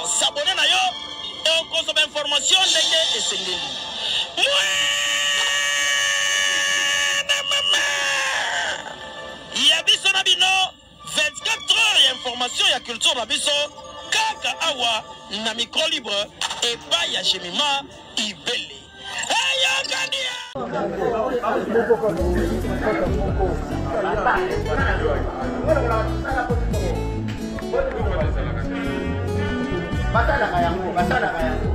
S'abonner na yo, on consomme information et c'est il y a biso na bino 24 heures information ya culture na biso kaka awa na micro libre et pas ya Jemima Ibele. Ayo Gania. Basada kayangu.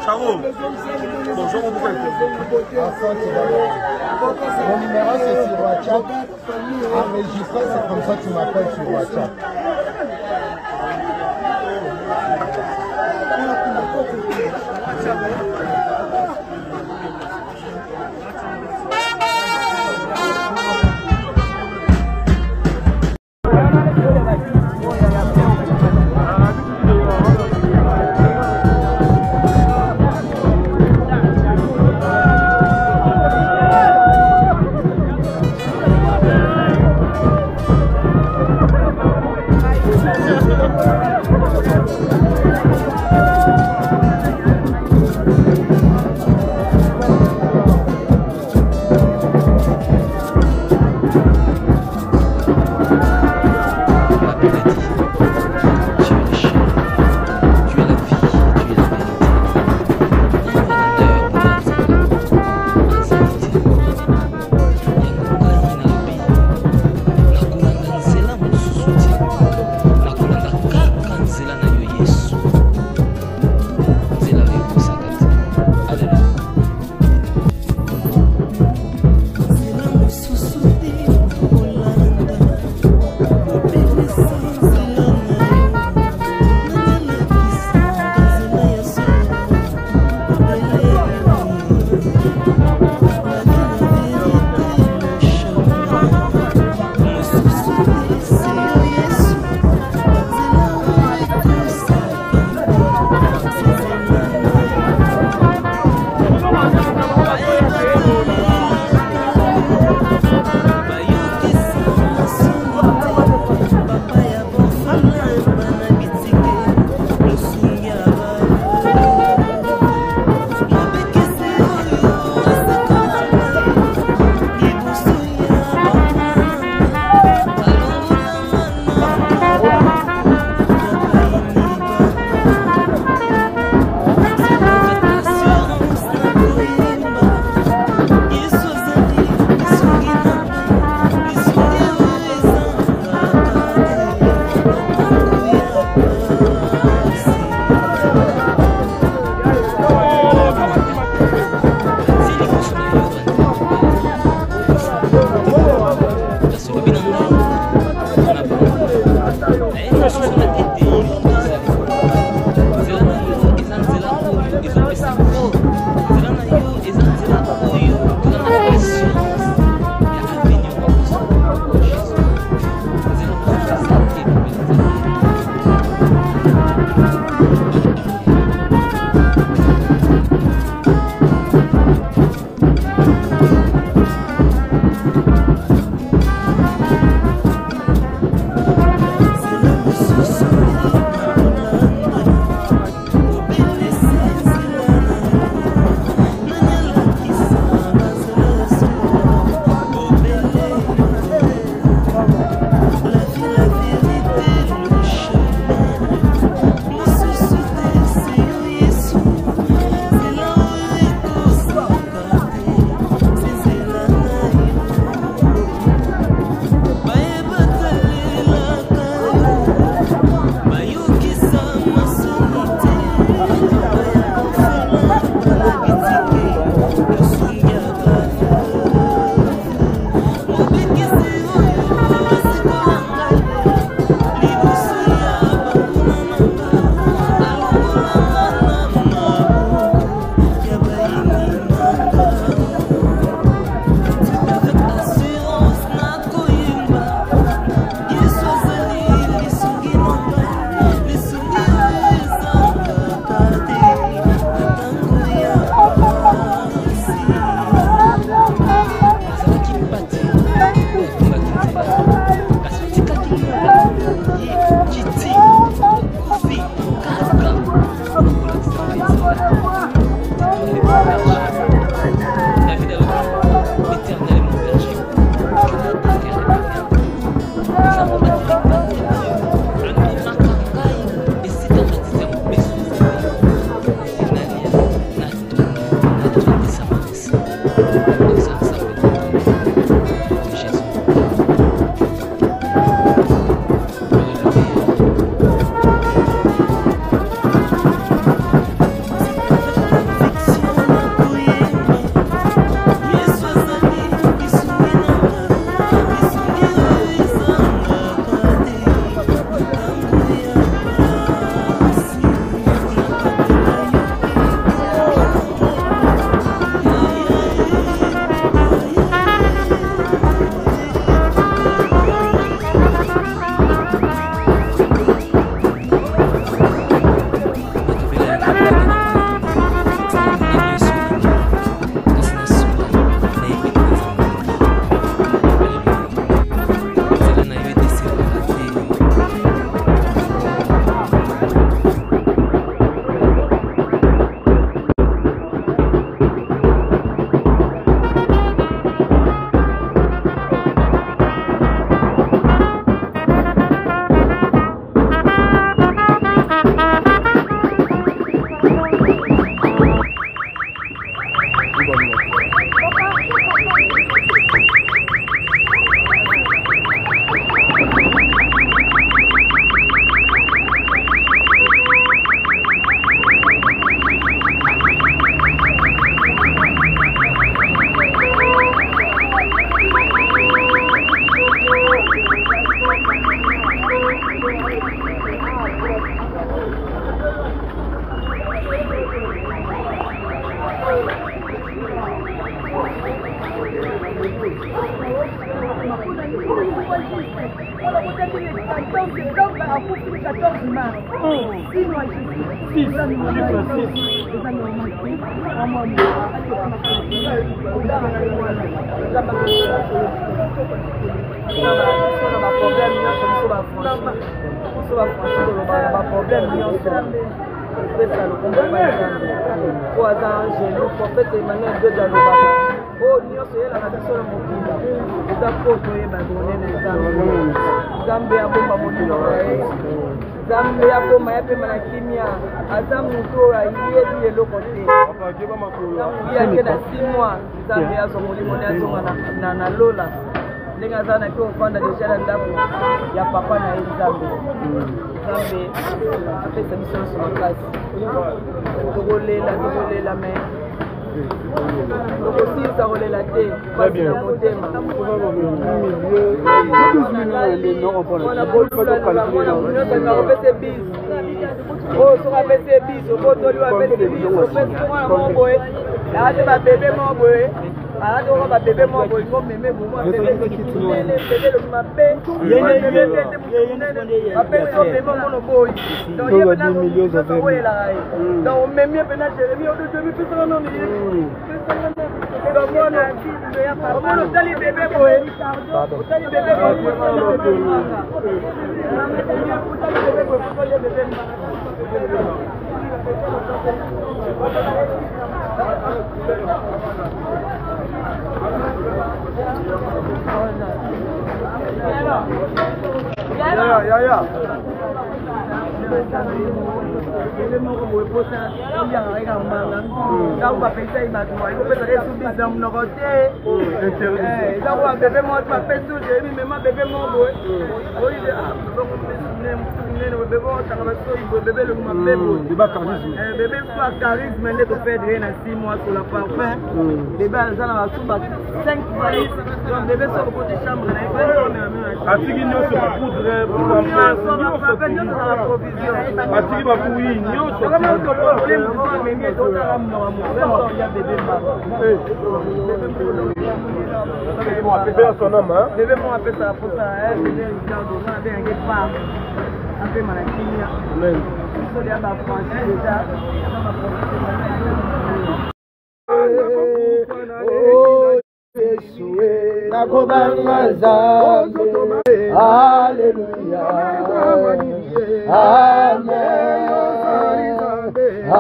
Charo, bonjour mon frère. Mon numéro c'est sur WhatsApp. Enregistré, c'est comme ça que tu m'appelles sur WhatsApp.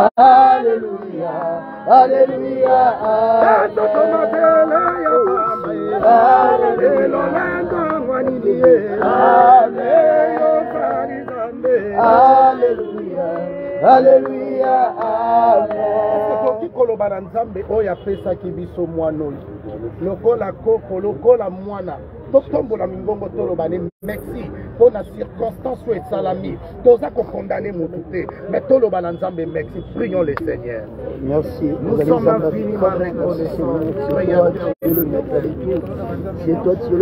Hallelujah. Alléluia. Alléluia. Amen. Koloba na Nzambe oyo apesaki biso mwana oyo lokola koko lokola mwana totombola mingongo toloba ne merci pour la circonstance où esalami toza kokondane motu te mais toloba na Nzambe merci. Prions le Seigneur. Merci. Nous sommes infiniment reconnaissants. C'est toi qui es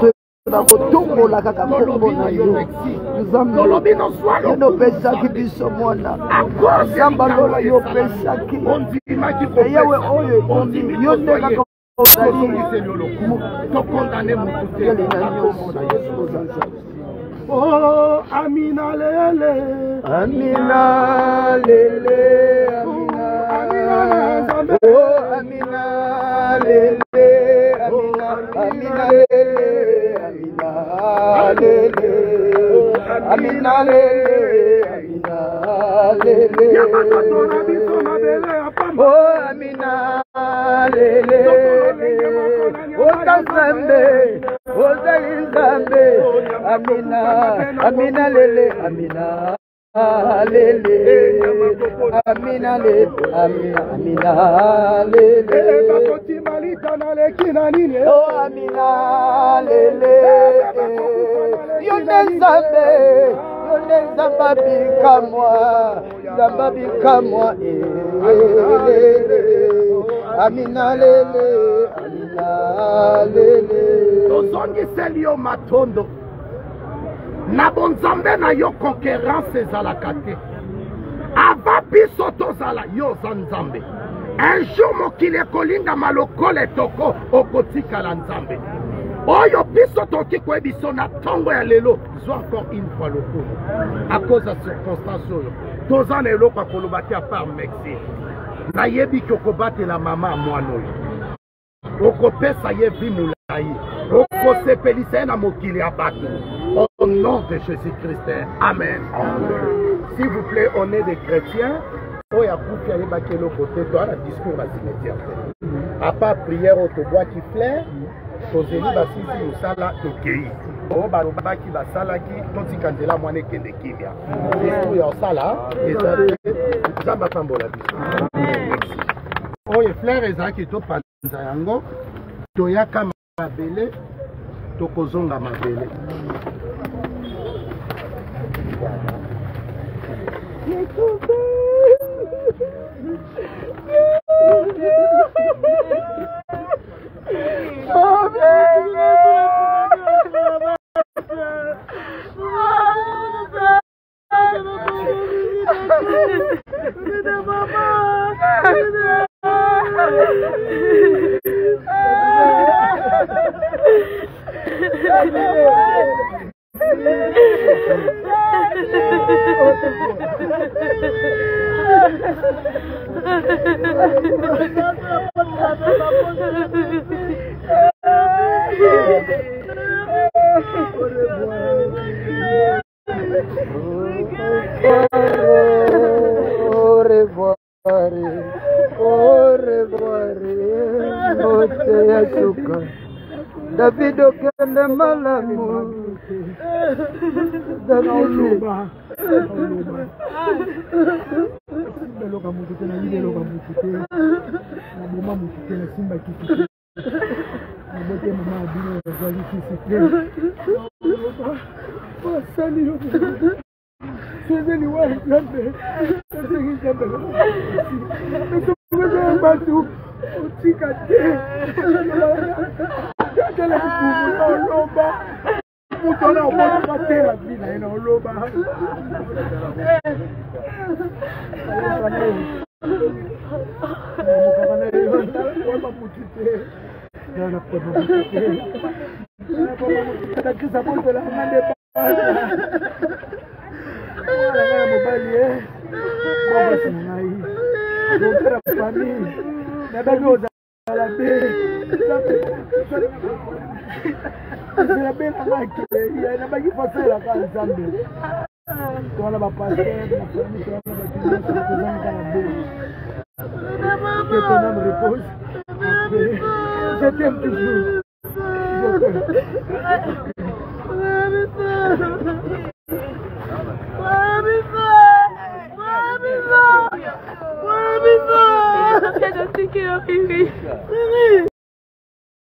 le Bakotombola kaka kombo na yo Nzambe yo pesaki biso mwana Nzamba lola yo pesaki eyewe oyo ekomi yo nde kaka tokondane motu te. Oh Amina lele Amina lele Amina oh Amina lele Amina lele Amina lele oh Amina lele oh Nzambe oh Nzambe Amina Amina lele Amina lele Amina lele Amina lele oh Amina lele yo Nzambe bika moi Amina lele Amina lele tozongiseli yo matondo na bonzambe na yo conquérance ezalaka te ava biso tozala yo za Nzambe. Un jour mokili ekolingama lokola etoko okotikala Nzambe oyo biso toki koyebiso na ntongo ya lelo zwa encore une fois lokumu à cause ya circonstance oyo toza na eloko ya koloba te apart merci. Nayebi ki okobatela mama ya mwana oyo okopesa ye vi molai okosepelisa ye na mokili ya bato au nom de Jésus-Christ. Amen. S'il vous plaît, on est des chrétiens. Oh, il y a beaucoup de gens qui ont côté dans le discours à cimetière. À part prière au tobois qui flaire, aux élus basisi au sala tokei. Oh, baloba qui va sala qui tonti kandela moine kende kimia. Discours ya sala et ça zamba pambola discours. Oh, et flaire et ça qui to panza yango toyaka mabele tokozonga mabele. David okende malamu David beloka mutu te na yibeloka mutu te na boma mutu te na simba kisi te na bote mama abino azali kisi te basali yo sezeli wa Nzambe esengi Nzambe esokoza batu otika te kele kubu na oloba mutu na omonaka te na vi na ye na oloba Voilà ma pasteur, ma famille, que ton âme repose. Je t'aime toujours. Je t'aime.